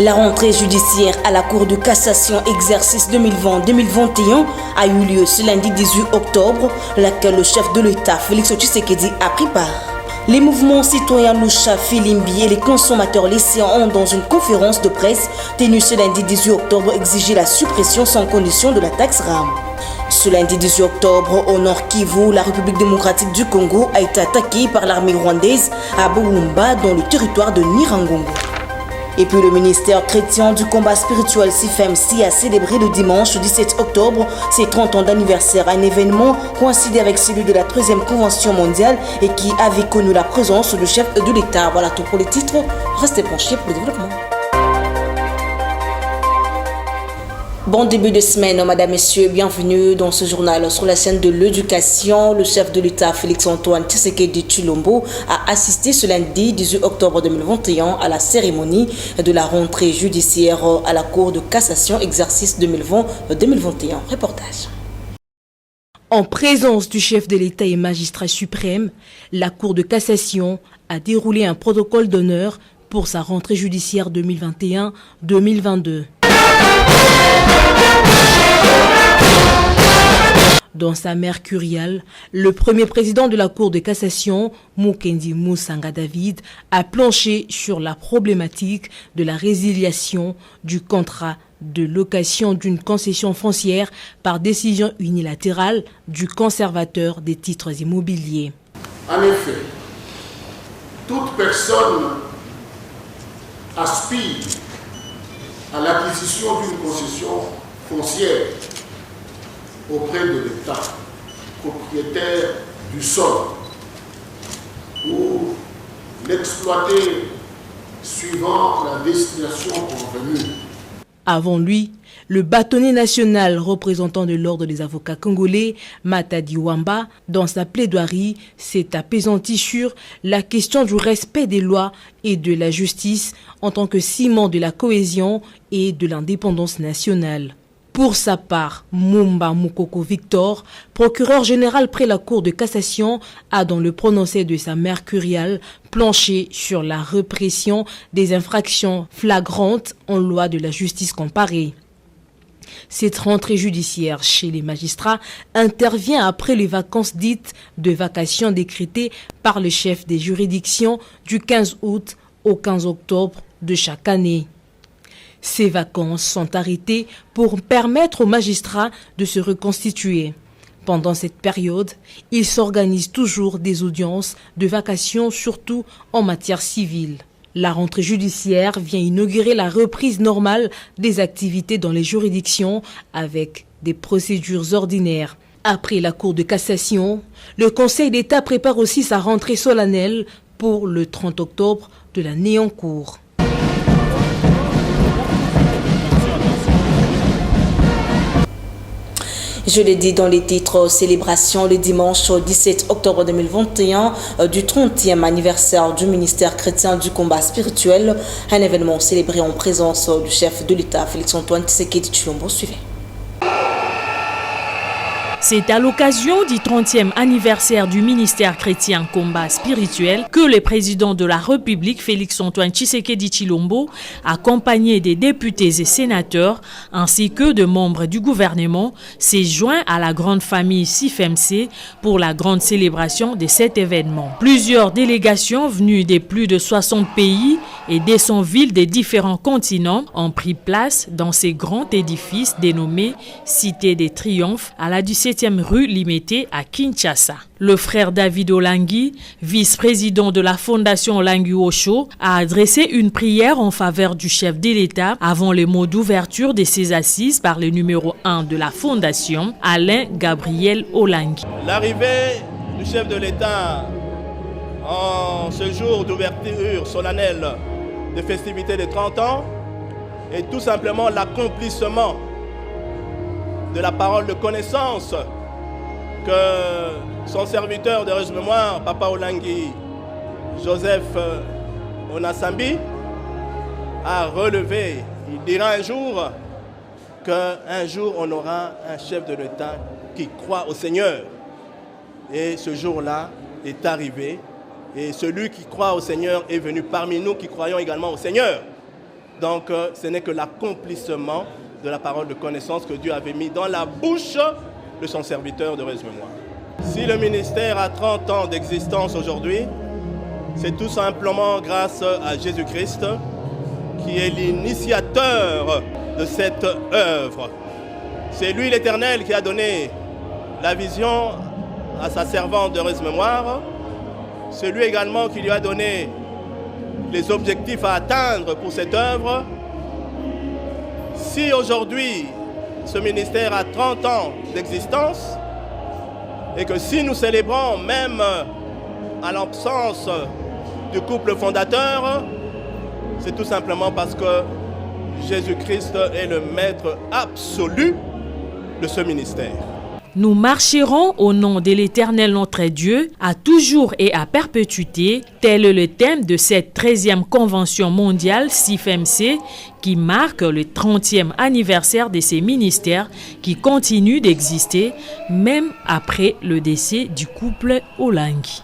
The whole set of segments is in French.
La rentrée judiciaire à la Cour de cassation exercice 2020-2021 a eu lieu ce lundi 18 octobre, laquelle le chef de l'État, Félix Tshisekedi, a pris part. Les mouvements citoyens Lusha, Filimbi et les consommateurs lycéens ont, dans une conférence de presse tenue ce lundi 18 octobre, exigé la suppression sans condition de la taxe RAM. Ce lundi 18 octobre, au nord Kivu, la République démocratique du Congo a été attaquée par l'armée rwandaise à Bouloumba, dans le territoire de Nirangongo. Et puis le ministère chrétien du combat spirituel CIFMC a célébré le dimanche 17 octobre ses 30 ans d'anniversaire, un événement coïncidé avec celui de la 3e Convention mondiale et qui avait connu la présence du chef de l'État. Voilà tout pour les titres, restez branchés pour le développement. Bon début de semaine, madame, messieurs, bienvenue dans ce journal. Sur la scène de l'éducation, le chef de l'État, Félix-Antoine Tshisekedi Tshilombo, a assisté ce lundi 18 octobre 2021 à la cérémonie de la rentrée judiciaire à la Cour de cassation exercice 2020-2021. Reportage. En présence du chef de l'État et magistrat suprême, la Cour de cassation a déroulé un protocole d'honneur pour sa rentrée judiciaire 2021-2022. Dans sa mercuriale, le premier président de la Cour de cassation, Mukendi Musanga David, a planché sur la problématique de la résiliation du contrat de location d'une concession foncière par décision unilatérale du conservateur des titres immobiliers. En effet, toute personne aspire à l'acquisition d'une concession foncière auprès de l'État, propriétaire du sol, ou l'exploiter suivant la destination convenue. Avant lui, le bâtonnier national représentant de l'ordre des avocats congolais, Matadi Wamba, dans sa plaidoirie, s'est apaisanti sur la question du respect des lois et de la justice en tant que ciment de la cohésion et de l'indépendance nationale. Pour sa part, Mumba Mukoko Victor, procureur général près la Cour de cassation, a dans le prononcé de sa mercuriale planché sur la répression des infractions flagrantes en loi de la justice comparée. Cette rentrée judiciaire chez les magistrats intervient après les vacances dites de vacation décrétées par le chef des juridictions du 15 août au 15 octobre de chaque année. Ces vacances sont arrêtées pour permettre aux magistrats de se reconstituer. Pendant cette période, ils s'organisent toujours des audiences de vacation, surtout en matière civile. La rentrée judiciaire vient inaugurer la reprise normale des activités dans les juridictions avec des procédures ordinaires. Après la Cour de cassation, le Conseil d'État prépare aussi sa rentrée solennelle pour le 30 octobre de l'année en cours. Je l'ai dit dans les titres, célébration le dimanche 17 octobre 2021 du 30e anniversaire du ministère chrétien du combat spirituel. Un événement célébré en présence du chef de l'État, Félix-Antoine Tshisekedi Tshilombo. Suivez. C'est à l'occasion du 30e anniversaire du ministère chrétien combat spirituel que le président de la République, Félix-Antoine Tshisekedi Tshilombo, accompagné des députés et sénateurs, ainsi que de membres du gouvernement, s'est joint à la grande famille CIFMC pour la grande célébration de cet événement. Plusieurs délégations venues de plus de 60 pays et des 100 villes des différents continents ont pris place dans ces grands édifices dénommés Cité des Triomphes à la 17e rue Limité à Kinshasa. Le frère David Olangi, vice-président de la Fondation Olangi Osho, a adressé une prière en faveur du chef de l'État avant les mots d'ouverture de ses assises par le numéro 1 de la Fondation, Alain Gabriel Olangi. L'arrivée du chef de l'État en ce jour d'ouverture solennelle des festivités de 30 ans est tout simplement l'accomplissement de la parole de connaissance que son serviteur d'heureuse mémoire, Papa Olangi Joseph Onasambi, a relevé. Il dira un jour qu'un jour on aura un chef de l'État qui croit au Seigneur. Et ce jour-là est arrivé. Et celui qui croit au Seigneur est venu parmi nous qui croyons également au Seigneur. Donc ce n'est que l'accomplissement de la parole de connaissance que Dieu avait mis dans la bouche de son serviteur de Reste-Mémoire. Si le ministère a 30 ans d'existence aujourd'hui, c'est tout simplement grâce à Jésus-Christ qui est l'initiateur de cette œuvre. C'est lui l'Éternel qui a donné la vision à sa servante de Reste-Mémoire. C'est lui également qui lui a donné les objectifs à atteindre pour cette œuvre. Si aujourd'hui ce ministère a 30 ans d'existence et que si nous célébrons même à l'absence du couple fondateur, c'est tout simplement parce que Jésus-Christ est le maître absolu de ce ministère. Nous marcherons au nom de l'Éternel notre Dieu, à toujours et à perpétuité, tel est le thème de cette 13e Convention mondiale CIFMC qui marque le 30e anniversaire de ces ministères qui continuent d'exister même après le décès du couple Olangi.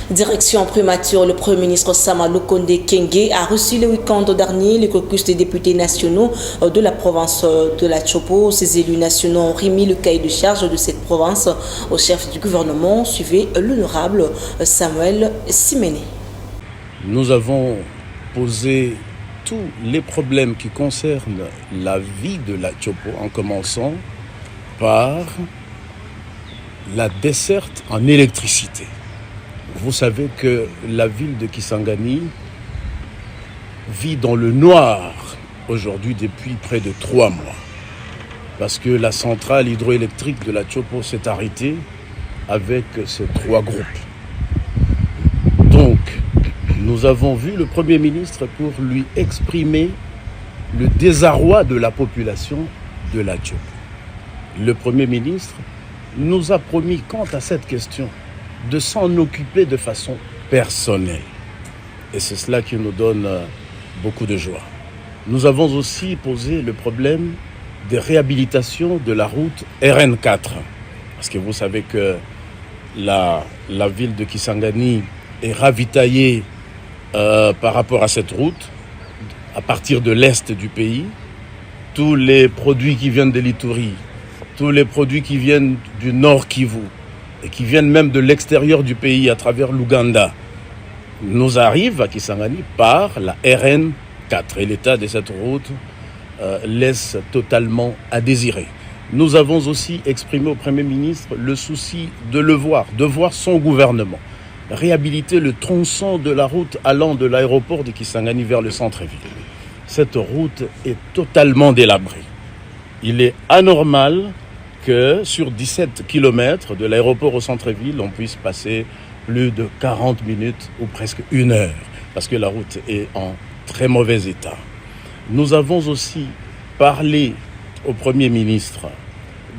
Direction prémature, le Premier ministre Sama Lukonde Kyenge a reçu le week-end dernier le caucus des députés nationaux de la province de la Tchopo. Ces élus nationaux ont remis le cahier de charge de cette province au chef du gouvernement, suivi l'honorable Samuel Simene. Nous avons posé tous les problèmes qui concernent la vie de la Tchopo, en commençant par la desserte en électricité. Vous savez que la ville de Kisangani vit dans le noir aujourd'hui depuis près de 3 mois. Parce que la centrale hydroélectrique de la Tchopo s'est arrêtée avec ces 3 groupes. Donc, nous avons vu le Premier ministre pour lui exprimer le désarroi de la population de la Tchopo. Le Premier ministre nous a promis, quant à cette question, de s'en occuper de façon personnelle. Et c'est cela qui nous donne beaucoup de joie. Nous avons aussi posé le problème de réhabilitation de la route RN4. Parce que vous savez que la ville de Kisangani est ravitaillée par rapport à cette route, à partir de l'est du pays. Tous les produits qui viennent de l'Ituri, tous les produits qui viennent du nord Kivu, et qui viennent même de l'extérieur du pays à travers l'Ouganda, nous arrivent à Kisangani par la RN4. Et l'état de cette route laisse totalement à désirer. Nous avons aussi exprimé au Premier ministre le souci de voir son gouvernement réhabiliter le tronçon de la route allant de l'aéroport de Kisangani vers le centre-ville. Cette route est totalement délabrée. Il est anormal que sur 17 km de l'aéroport au centre-ville, on puisse passer plus de 40 minutes ou presque 1 heure, parce que la route est en très mauvais état. Nous avons aussi parlé au Premier ministre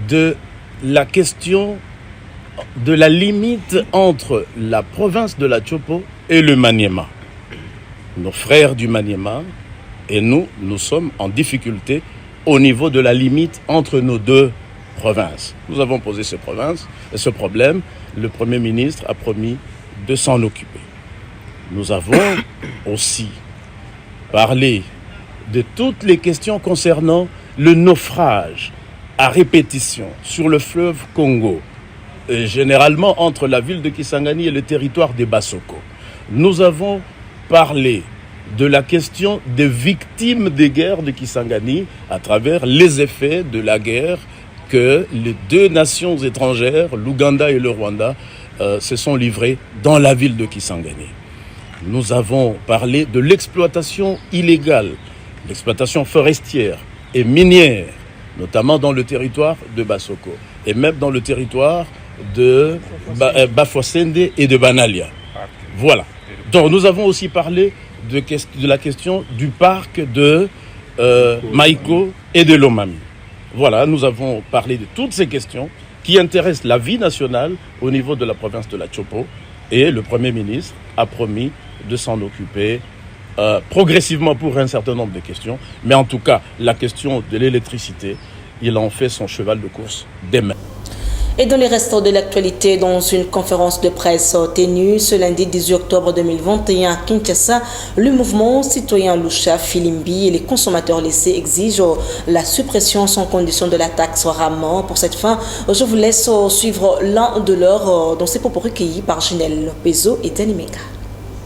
de la question de la limite entre la province de la Tchopo et le Maniema. Nos frères du Maniema et nous sommes en difficulté au niveau de la limite entre nos deux provinces. Nous avons posé ce problème. Le Premier ministre a promis de s'en occuper. Nous avons aussi parlé de toutes les questions concernant le naufrage à répétition sur le fleuve Congo, généralement entre la ville de Kisangani et le territoire des Bassoko. Nous avons parlé de la question des victimes des guerres de Kisangani à travers les effets de la guerre que les 2 nations étrangères, l'Ouganda et le Rwanda, se sont livrées dans la ville de Kisangani. Nous avons parlé de l'exploitation illégale, l'exploitation forestière et minière, notamment dans le territoire de Bassoko et même dans le territoire de Bafoussende et de Banalia. Voilà. Donc nous avons aussi parlé de la question du parc de Maïko et de Lomami. Voilà, nous avons parlé de toutes ces questions qui intéressent la vie nationale au niveau de la province de la Tchopo, et le Premier ministre a promis de s'en occuper progressivement pour un certain nombre de questions, mais en tout cas la question de l'électricité, il en fait son cheval de course demain. Et dans les restants de l'actualité, dans une conférence de presse tenue ce lundi 18 octobre 2021 à Kinshasa, le mouvement citoyen Lucha, Filimbi et les consommateurs laissés exigent la suppression sans condition de la taxe RAM. Pour cette fin, je vous laisse suivre l'un de leurs dans ces propos recueillis par Ginelle Pezo et Dani Menga.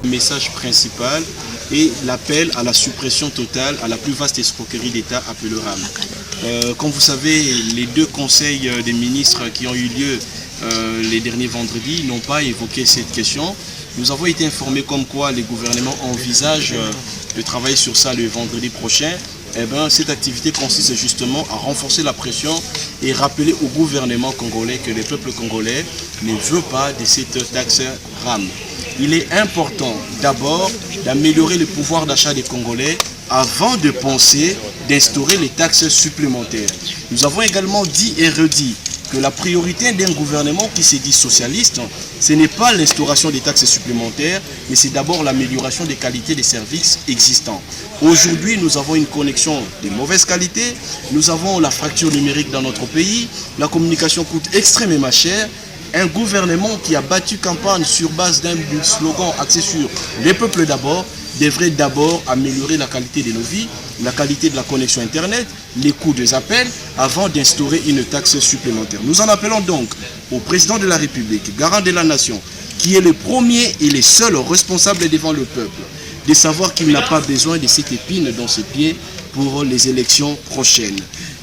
Le message principal est l'appel à la suppression totale à la plus vaste escroquerie d'État appelée RAM. Comme vous savez, les deux conseils des ministres qui ont eu lieu les derniers vendredis n'ont pas évoqué cette question. Nous avons été informés comme quoi les gouvernements envisagent de travailler sur ça le vendredi prochain. Cette activité consiste justement à renforcer la pression et rappeler au gouvernement congolais que le peuple congolais ne veut pas de cette taxe RAM. Il est important d'abord d'améliorer le pouvoir d'achat des Congolais avant de penser d'instaurer les taxes supplémentaires. Nous avons également dit et redit que la priorité d'un gouvernement qui se dit socialiste, ce n'est pas l'instauration des taxes supplémentaires, mais c'est d'abord l'amélioration des qualités des services existants. Aujourd'hui, nous avons une connexion de mauvaise qualité, nous avons la fracture numérique dans notre pays, la communication coûte extrêmement cher. Un gouvernement qui a battu campagne sur base d'un slogan axé sur les peuples d'abord, devrait d'abord améliorer la qualité de nos vies, la qualité de la connexion Internet, les coûts des appels, avant d'instaurer une taxe supplémentaire. Nous en appelons donc au président de la République, garant de la nation, qui est le premier et le seul responsable devant le peuple, de savoir qu'il n'a pas besoin de cette épine dans ses pieds pour les élections prochaines.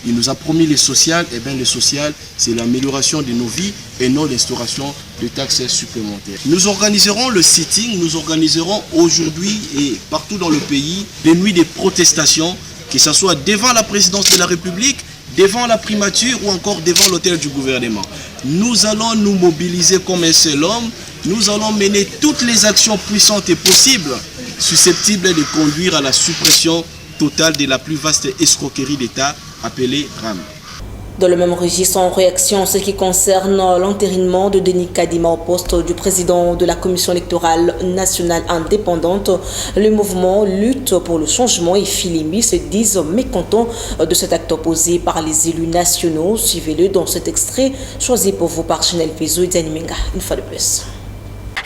Il nous a promis le social, et bien le social, c'est l'amélioration de nos vies et non l'instauration de taxes supplémentaires. Nous organiserons le sitting, nous organiserons aujourd'hui et partout dans le pays des nuits de protestation, que ce soit devant la présidence de la République, devant la primature ou encore devant l'hôtel du gouvernement. Nous allons nous mobiliser comme un seul homme, nous allons mener toutes les actions puissantes et possibles susceptibles de conduire à la suppression totale de la plus vaste escroquerie d'État appelée RAM. Dans le même registre, en réaction en ce qui concerne l'entérinement de Denis Kadima au poste du président de la Commission électorale nationale indépendante, le mouvement Lutte pour le changement et Filimbi se disent mécontents de cet acte posé par les élus nationaux. Suivez-le dans cet extrait choisi pour vous par Ginelle Pezo et Dani Menga. Une fois de plus.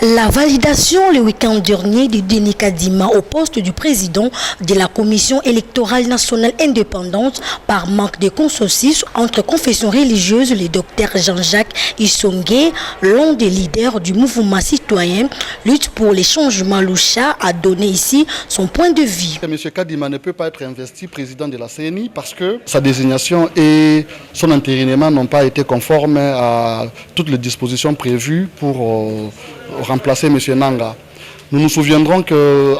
La validation le week-end dernier de Denis Kadima au poste du président de la Commission électorale nationale indépendante par manque de consensus entre confessions religieuses, le docteur Jean-Jacques Isongué, l'un des leaders du mouvement citoyen Lutte pour les changements Lucha, a donné ici son point de vue. M. Kadima ne peut pas être investi président de la CENI parce que sa désignation et son entérinement n'ont pas été conformes à toutes les dispositions prévues pour remplacer M. Nanga. Nous nous souviendrons que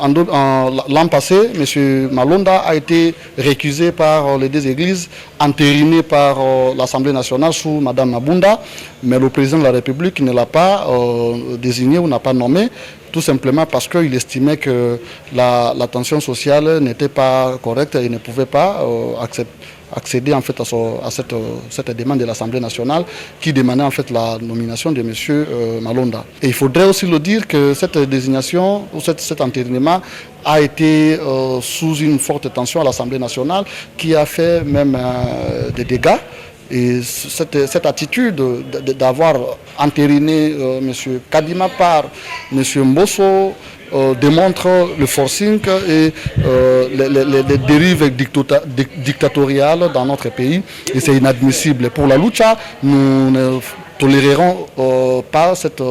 l'an passé, M. Malonda a été récusé par les deux églises, entériné par l'Assemblée nationale sous Mme Mabunda, mais le président de la République ne l'a pas désigné ou n'a pas nommé, tout simplement parce qu'il estimait que la tension sociale n'était pas correcte et ne pouvait pas accéder en fait à cette demande de l'Assemblée nationale qui demandait en fait la nomination de M. Malonda. Et il faudrait aussi le dire que cette désignation ou cet entérinement a été sous une forte tension à l'Assemblée nationale qui a fait même des dégâts. Et cette attitude d'avoir entériné M. Kadima par M. Mbosso démontre le forcing et les dérives dictatoriales dans notre pays. Et c'est inadmissible. Pour la lucha, nous ne tolérerons pas cette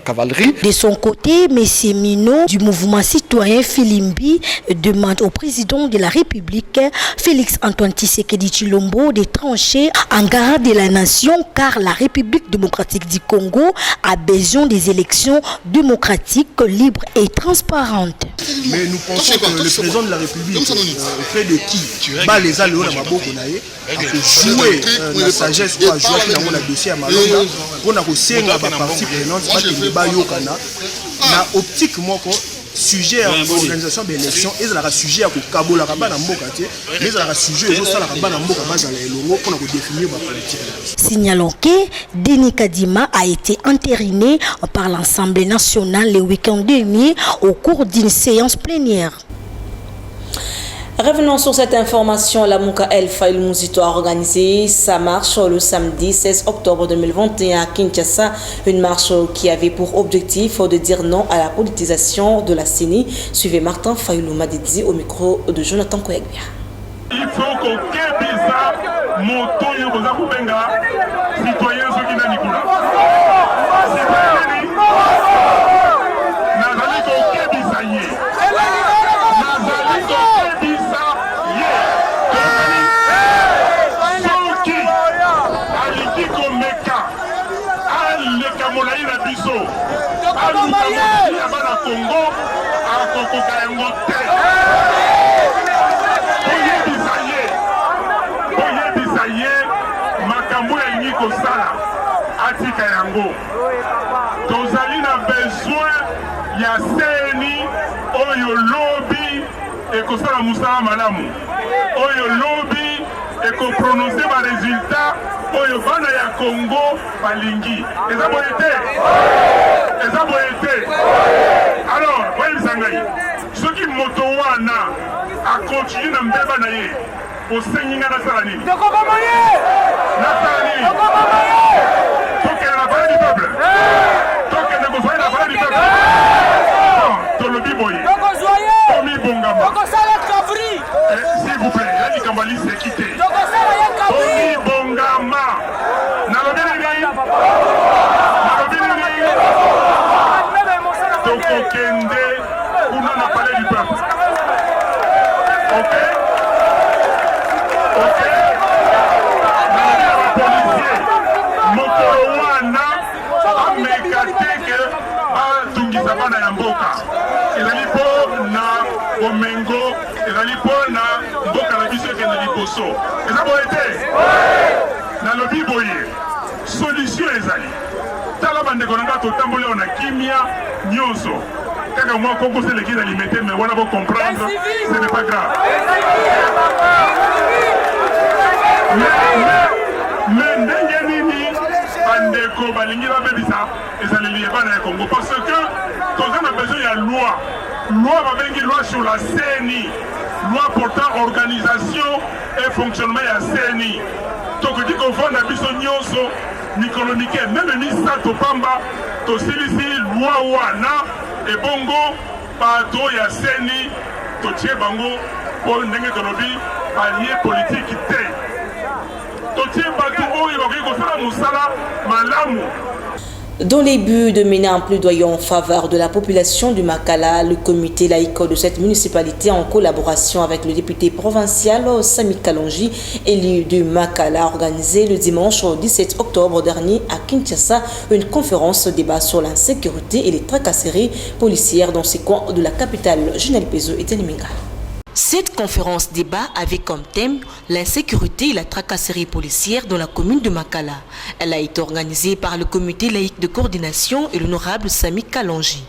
cavalerie. De son côté, M. Minot du mouvement citoyen Filimbi demande au président de la République, Félix-Antoine Tshisekedi Tshilombo, de trancher en garde de la nation car la République démocratique du Congo a besoin des élections démocratiques, libres et transparentes. Mais nous pensons que le président de la République, auprès de qui les a joué la sagesse pour jouer dans le dossier à Malonda, pour la partie prenante, na optique sujet à l'organisation de l'élection et la sujet à Kabola Rabana Mboka, mais la sujet à la Rabana Mboka pour définir la politique. Signalons que Denis Kadima a été entériné par l'Assemblée nationale le week-end dernier au cours d'une séance plénière. Revenons sur cette information. La Mouka El Faïl Mouzito a organisé sa marche le samedi 16 octobre 2021 à Kinshasa. Une marche qui avait pour objectif de dire non à la politisation de la CENI. Suivez Martin Faïlou Madidi au micro de Jonathan Koyegbia. Il faut qu'aucun bizarre moto yoboza kubenga citoyen soki na nikula. Nazali qu'aucun bizarre ye. Nazali qu'aucun bizarre ye. Soki aliki komeka aleka molai na biso aluka molai ya bana Congo akokoka yango te. Makambo ya lingi kosala atika yango. Tozali na besoin ya CENI oyo lobi ekosala musala malamu. Oyo lobi ekoprononcer ba résultat oyo bana ya Congo balingi. Eza boye te. Eza boye te. Alors, voyez Zangai. Soki moto wana a continuer na mbeba na ye. Au Seigneur Nassalani. Nassalani. Tant qu'elle n'a pas du peuple. Tant qu'elle n'a pas la parole du peuple. Tolobi Boye. Tomi Bongama. S'il vous plaît, là, il Kambali s'est quitté. Tomi Bongama. Nalobi Ngai. Nalobi Ngai. Toko Kende. On a parlé du peuple. Ok? Ok, policier, Mokorowana, Amekateke, Tungisa Bana Yamboka. Ezali po na Omengo, ezali po na Mboka na biso ke na liboso. Eza boye te. Na lobi boye. Solution ezali. Tala bandeko nanga totambola na kimia nyonso. Kaka moi Congo c'est l'équipe alimentée mais on a beau comprendre, ce n'est pas grave. Mais ndenge nini bandeko balingi babebisa ezaleli ya bana ya Congo parce que toza na besoin ya loi babengi loi sur la CENI, loi portant organisation et fonctionnement ya CENI. Tokoki kovanda biso nyonso mikolo mike même ni sa topamba tosilisi loi wana ebongo bato ya CENI totie bango po ndenge tolobi palier politique te. Dans les buts de mener un plaidoyer en faveur de la population du Makala, le comité laïque de cette municipalité, en collaboration avec le député provincial Sami Kalonji, élu du Makala, a organisé le dimanche 17 octobre dernier à Kinshasa une conférence débat sur l'insécurité et les tracasseries policières dans ces coins de la capitale, Junel Pezo et Téléminga. Cette conférence débat avait comme thème l'insécurité et la tracasserie policière dans la commune de Makala. Elle a été organisée par le comité laïque de coordination et l'honorable Sami Kalonji.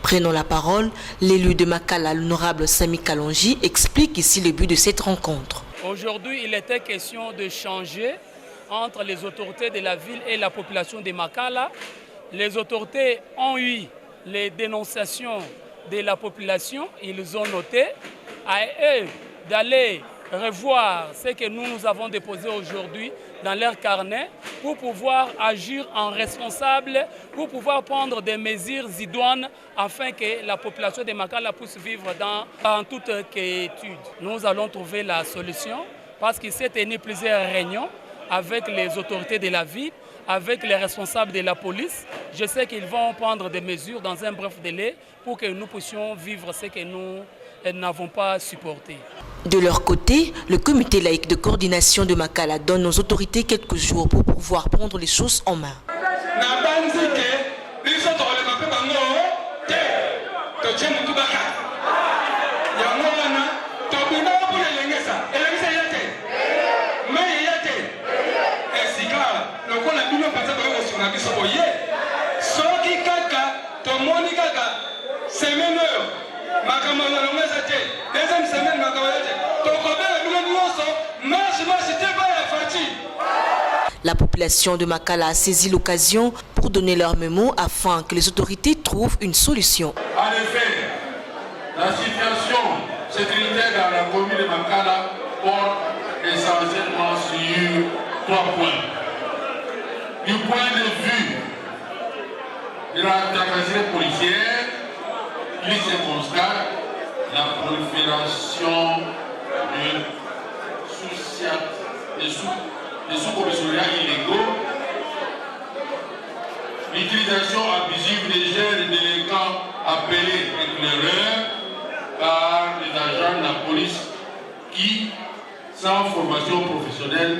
Prenant la parole, l'élu de Makala, l'honorable Sami Kalonji, explique ici le but de cette rencontre. Aujourd'hui, il était question de changer entre les autorités de la ville et la population de Makala. Les autorités ont eu les dénonciations de la population, ils ont noté. À eux d'aller revoir ce que nous avons déposé aujourd'hui dans leur carnet pour pouvoir agir en responsable, pour pouvoir prendre des mesures idoines afin que la population de Makala puisse vivre dans toute quiétude. Nous allons trouver la solution parce qu'il s'est tenu plusieurs réunions avec les autorités de la ville, avec les responsables de la police. Je sais qu'ils vont prendre des mesures dans un bref délai pour que nous puissions vivre ce que nous n'avons pas supporté. De leur côté, le comité laïque de coordination de Makala donne aux autorités quelques jours pour pouvoir prendre les choses en main. La population de Makala a saisi l'occasion pour donner leur mémo afin que les autorités trouvent une solution. En effet, la situation sécuritaire dans la commune de Makala porte essentiellement sur 3 points. Du point de vue de la capacité policière, il se constate la prolifération de sous-commissariats illégaux, l'utilisation abusive des jeunes délinquants appelés éclaireurs par les agents de la police qui, sans formation professionnelle,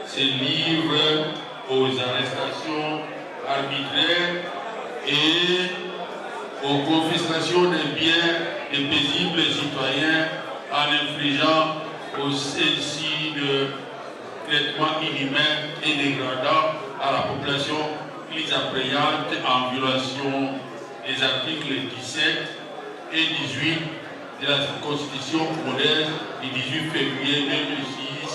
se livrent aux arrestations arbitraires et aux confiscations des biens des paisibles citoyens en infligeant aussi de traitements inhumains et dégradants à la population qu'ils appréhendent en violation des articles 17 et 18 de la Constitution congolaise du 18 février 2006.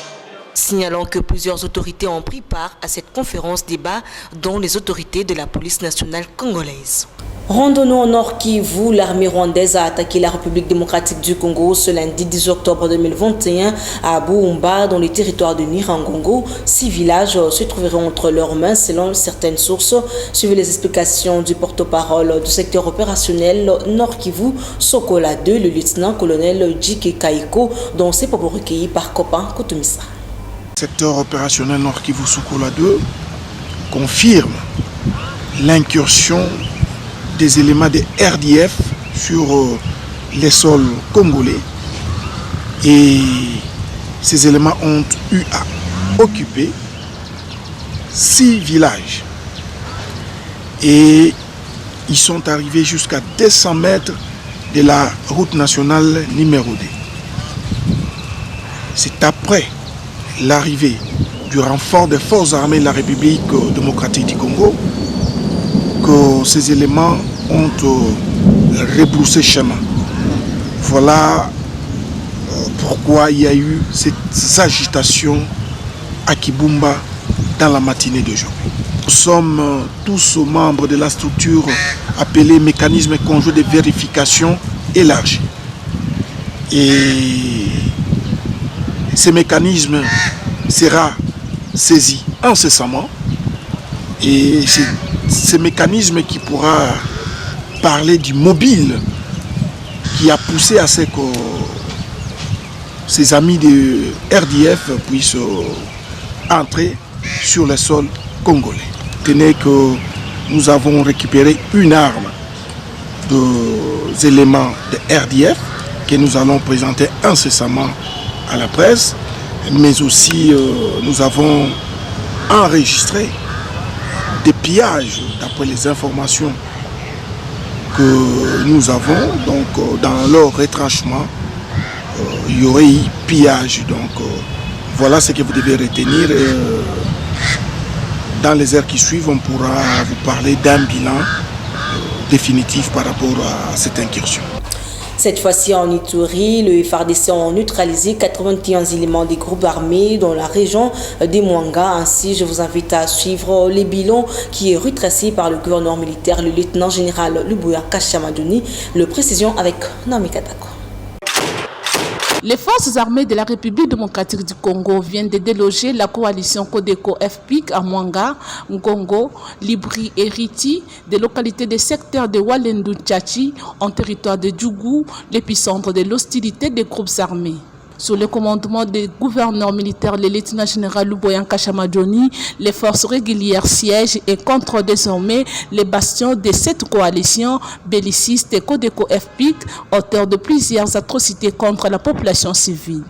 Signalant que plusieurs autorités ont pris part à cette conférence débat, dont les autorités de la police nationale congolaise. Randonnons au Nord Kivu, l'armée rwandaise a attaqué la République démocratique du Congo ce lundi 10 octobre 2021 à Buumba, dans le territoire de Nirangongo. 6 villages se trouveront entre leurs mains selon certaines sources. Suivez les explications du porte-parole du secteur opérationnel Nord Kivu, Sokola 2, le lieutenant-colonel Djike Kaiko, dont c'est propos recueillis par Copain Kotomisa. Secteur opérationnel Nord Kivu, Sokola 2 confirme l'incursion des éléments de RDF sur les sols congolais, et ces éléments ont eu à occuper 6 villages et ils sont arrivés jusqu'à 200 mètres de la route nationale numéro 2. C'est après l'arrivée du renfort des forces armées de la République démocratique du Congo que ces éléments ont rebroussé chemin. Voilà pourquoi il y a eu cette agitation à Kibumba dans la matinée d'aujourd'hui. Nous sommes tous membres de la structure appelée mécanisme conjoint de vérification élargi. Et ce mécanisme sera saisi incessamment, et c'est ce mécanisme qui pourra parler du mobile qui a poussé à ce que ses amis de RDF puissent entrer sur le sol congolais. Tenez que nous avons récupéré une arme des éléments de RDF que nous allons présenter incessamment à la presse, mais aussi nous avons enregistré des pillages, d'après les informations que nous avons. Donc dans leur retranchement, il y aurait eu pillage. Donc voilà ce que vous devez retenir. Dans les heures qui suivent, on pourra vous parler d'un bilan définitif par rapport à cette incursion. Cette fois-ci en Ituri, le FARDC a neutralisé 81 éléments des groupes armés dans la région des Mwanga. Ainsi, je vous invite à suivre les bilans qui est retracé par le gouverneur militaire, le lieutenant-général Lubuya Kashamaduni. Le précision avec Naomi Katako. Les forces armées de la République démocratique du Congo viennent de déloger la coalition Codeco-FPIC à Mwanga, Ngongo, Libri et Riti, des localités des secteurs de Walendu-Tchachi, en territoire de Djougou, l'épicentre de l'hostilité des groupes armés. Sous le commandement des gouverneurs militaires, le lieutenant-général Lubuya Kashamaduni, les forces régulières siègent et contrôlent désormais les bastions de cette coalition belliciste et Codeco-FPIC, auteur de plusieurs atrocités contre la population civile.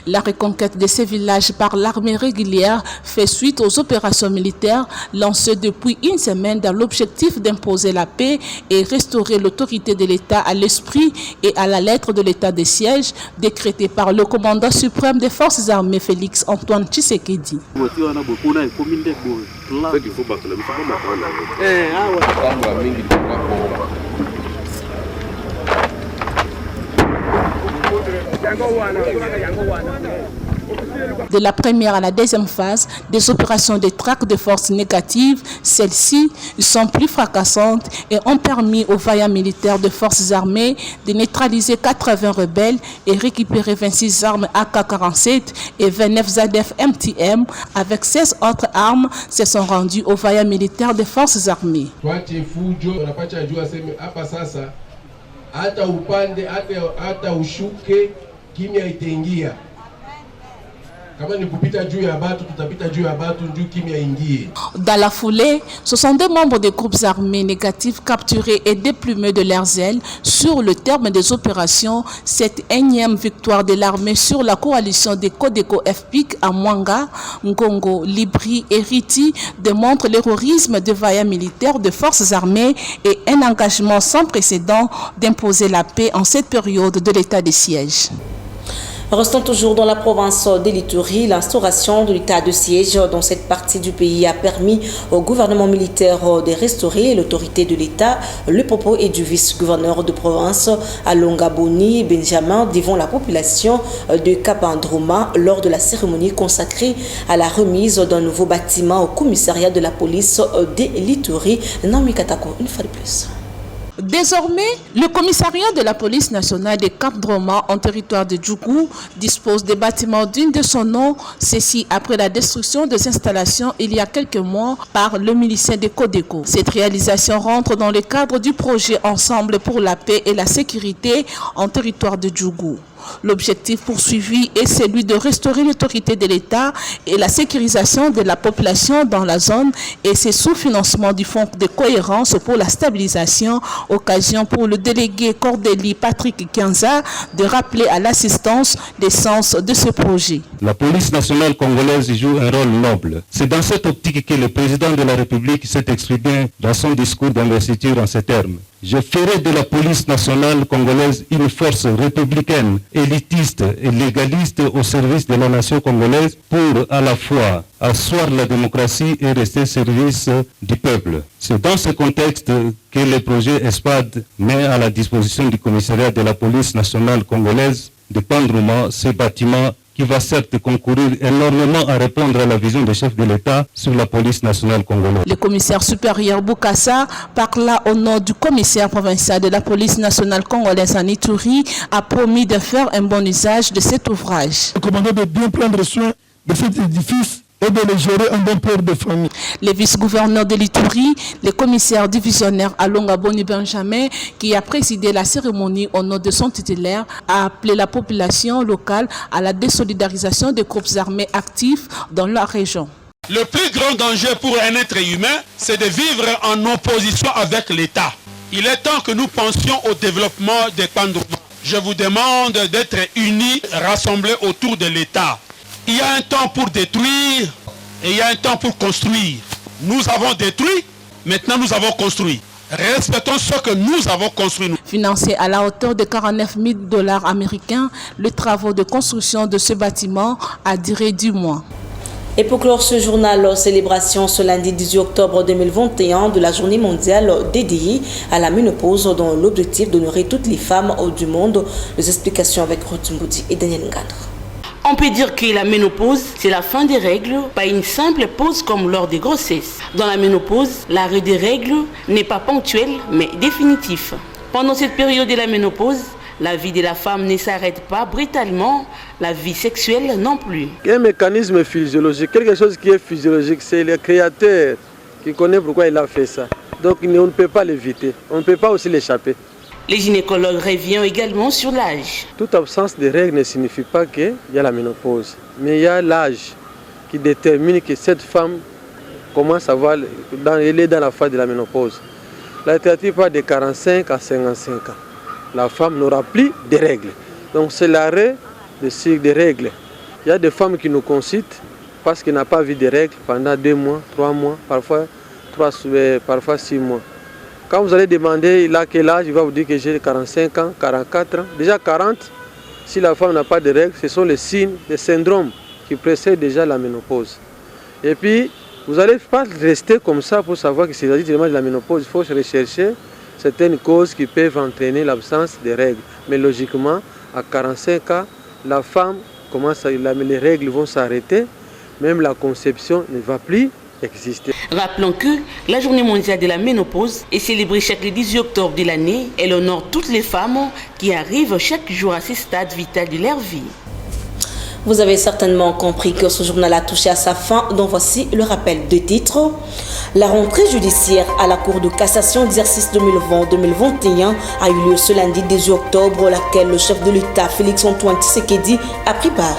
La reconquête de ces villages par l'armée régulière fait suite aux opérations militaires lancées depuis une semaine dans l'objectif d'imposer la paix et restaurer l'autorité de l'État à l'esprit et à la lettre de l'état de siège décrété par le commandant suprême des forces armées Félix Antoine Tshisekedi. De la première à la deuxième phase des opérations de traque de forces négatives, celles-ci sont plus fracassantes et ont permis aux vaillants militaires de forces armées de neutraliser 80 rebelles et récupérer 26 armes AK-47 et 29 ZF MTM avec 16 autres armes se sont rendues aux vaillants militaires de forces armées. Dans la foulée, ce sont des membres des groupes armés négatifs capturés et déplumés de leurs ailes. Sur le terme des opérations, cette énième victoire de l'armée sur la coalition des Codeco FPIC à Mwanga, Ngongo, Libri et Riti démontre l'héroïsme des vaillants militaires de forces armées et un engagement sans précédent d'imposer la paix en cette période de l'état de siège. Restant toujours dans la province de l'Ituri, l'instauration de l'état de siège dans cette partie du pays a permis au gouvernement militaire de restaurer l'autorité de l'État. Le propos est du vice-gouverneur de province Alonga Boni Benjamin devant la population de Kapandroma lors de la cérémonie consacrée à la remise d'un nouveau bâtiment au commissariat de la police de l'Ituri. Naomi Katako, une fois de plus. Désormais, le commissariat de la police nationale de Cap-Droma en territoire de Djougou dispose des bâtiments dignes de son nom, ceci après la destruction des installations il y a quelques mois par le ministère de Codeco. Cette réalisation rentre dans le cadre du projet Ensemble pour la paix et la sécurité en territoire de Djougou. L'objectif poursuivi est celui de restaurer l'autorité de l'État et la sécurisation de la population dans la zone et c'est sous financement du Fonds de cohérence pour la stabilisation, occasion pour le délégué Cordélie Patrick Kianza de rappeler à l'assistance l'essence de ce projet. La police nationale congolaise joue un rôle noble. C'est dans cette optique que le président de la République s'est exprimé dans son discours d'investiture en ces termes. Je ferai de la police nationale congolaise une force républicaine, élitiste et légaliste au service de la nation congolaise pour à la fois asseoir la démocratie et rester au service du peuple. C'est dans ce contexte que le projet ESPAD met à la disposition du commissariat de la police nationale congolaise de Pandrouma ces bâtiments qui va certes concourir énormément à répondre à la vision des chefs de l'État sur la police nationale congolaise. Le commissaire supérieur Boukassa, parla au nom du commissaire provincial de la police nationale congolaise en Ituri, a promis de faire un bon usage de cet ouvrage. Le commandant de bien prendre soin de cet édifice et de le gérer un bon père de famille. Le vice-gouverneur de l'Ituri, le commissaire divisionnaire Alonga Boni Benjamin, qui a présidé la cérémonie au nom de son titulaire, a appelé la population locale à la désolidarisation des groupes armés actifs dans la région. Le plus grand danger pour un être humain, c'est de vivre en opposition avec l'État. Il est temps que nous pensions au développement des Pandrouma. Je vous demande d'être unis, rassemblés autour de l'État. Il y a un temps pour détruire et il y a un temps pour construire. Nous avons détruit, maintenant nous avons construit. Respectons ce que nous avons construit. Financé à la hauteur de 49 000 $ américains, les travaux de construction de ce bâtiment a duré 10 mois. Et pour clore ce journal, célébration ce lundi 18 octobre 2021 de la journée mondiale dédiée à la ménopause dont l'objectif d'honorer toutes les femmes du monde. Les explications avec Ruth Mboudi et Daniel Ngadre. On peut dire que la ménopause, c'est la fin des règles, pas une simple pause comme lors des grossesses. Dans la ménopause, l'arrêt des règles n'est pas ponctuel, mais définitif. Pendant cette période de la ménopause, la vie de la femme ne s'arrête pas brutalement, la vie sexuelle non plus. Un mécanisme physiologique, quelque chose qui est physiologique, c'est le créateur qui connaît pourquoi il a fait ça. Donc on ne peut pas l'éviter, on ne peut pas aussi l'échapper. Les gynécologues reviennent également sur l'âge. Toute absence de règles ne signifie pas qu'il y a la ménopause. Mais il y a l'âge qui détermine que cette femme commence à voir, elle est dans la phase de la ménopause. La littérature parle de 45 à 55 ans. La femme n'aura plus de règles. Donc c'est l'arrêt de cycle de règles. Il y a des femmes qui nous consultent parce qu'elles n'ont pas vu de règles pendant 2 mois, 3 mois, parfois 6 mois. Quand vous allez demander là quel âge, il va vous dire que j'ai 45 ans, 44 ans. Déjà 40, si la femme n'a pas de règles, ce sont les signes, les syndromes qui précèdent déjà la ménopause. Et puis, vous n'allez pas rester comme ça pour savoir que c'est vraiment de la ménopause. Il faut rechercher certaines causes qui peuvent entraîner l'absence de règles. Mais logiquement, à 45 ans, la femme les règles vont s'arrêter, même la conception ne va plus exister. Rappelons que la journée mondiale de la ménopause est célébrée chaque 18 octobre de l'année. Elle honore toutes les femmes qui arrivent chaque jour à ces stades vitaux de leur vie. Vous avez certainement compris que ce journal a touché à sa fin, donc voici le rappel de titres. La rentrée judiciaire à la Cour de cassation exercice 2020-2021 a eu lieu ce lundi 18 octobre, laquelle le chef de l'État, Félix-Antoine Tshisekedi, a pris part.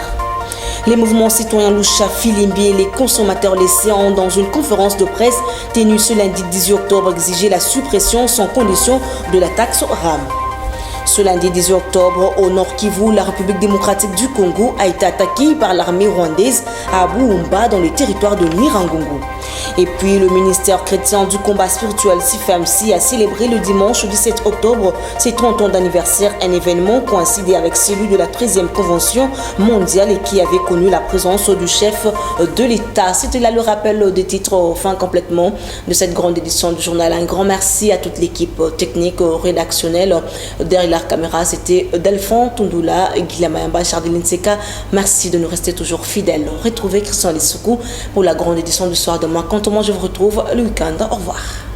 Les mouvements citoyens Loucha, Filimbi et les consommateurs laissés ont, dans une conférence de presse tenue ce lundi 18 octobre, exigé la suppression sans condition de la taxe RAM. Ce lundi 18 octobre, au Nord Kivu, la République démocratique du Congo a été attaquée par l'armée rwandaise à Buumba dans le territoire de Nirangongo. Et puis, le ministère chrétien du combat spirituel CIFAMC a célébré le dimanche 17 octobre ses 30 ans d'anniversaire, un événement coïncidé avec celui de la 13e convention mondiale et qui avait connu la présence du chef de l'État. C'était là le rappel des titres fin complètement de cette grande édition du journal. Un grand merci à toute l'équipe technique, rédactionnelle. Derrière la caméra, c'était Delphine Tundula, Guilamayamba, Chardeline Seka. Merci de nous rester toujours fidèles. Retrouvez Christian Lissoukou pour la grande édition du soir demain. Quant à moi, je vous retrouve le week-end. Au revoir.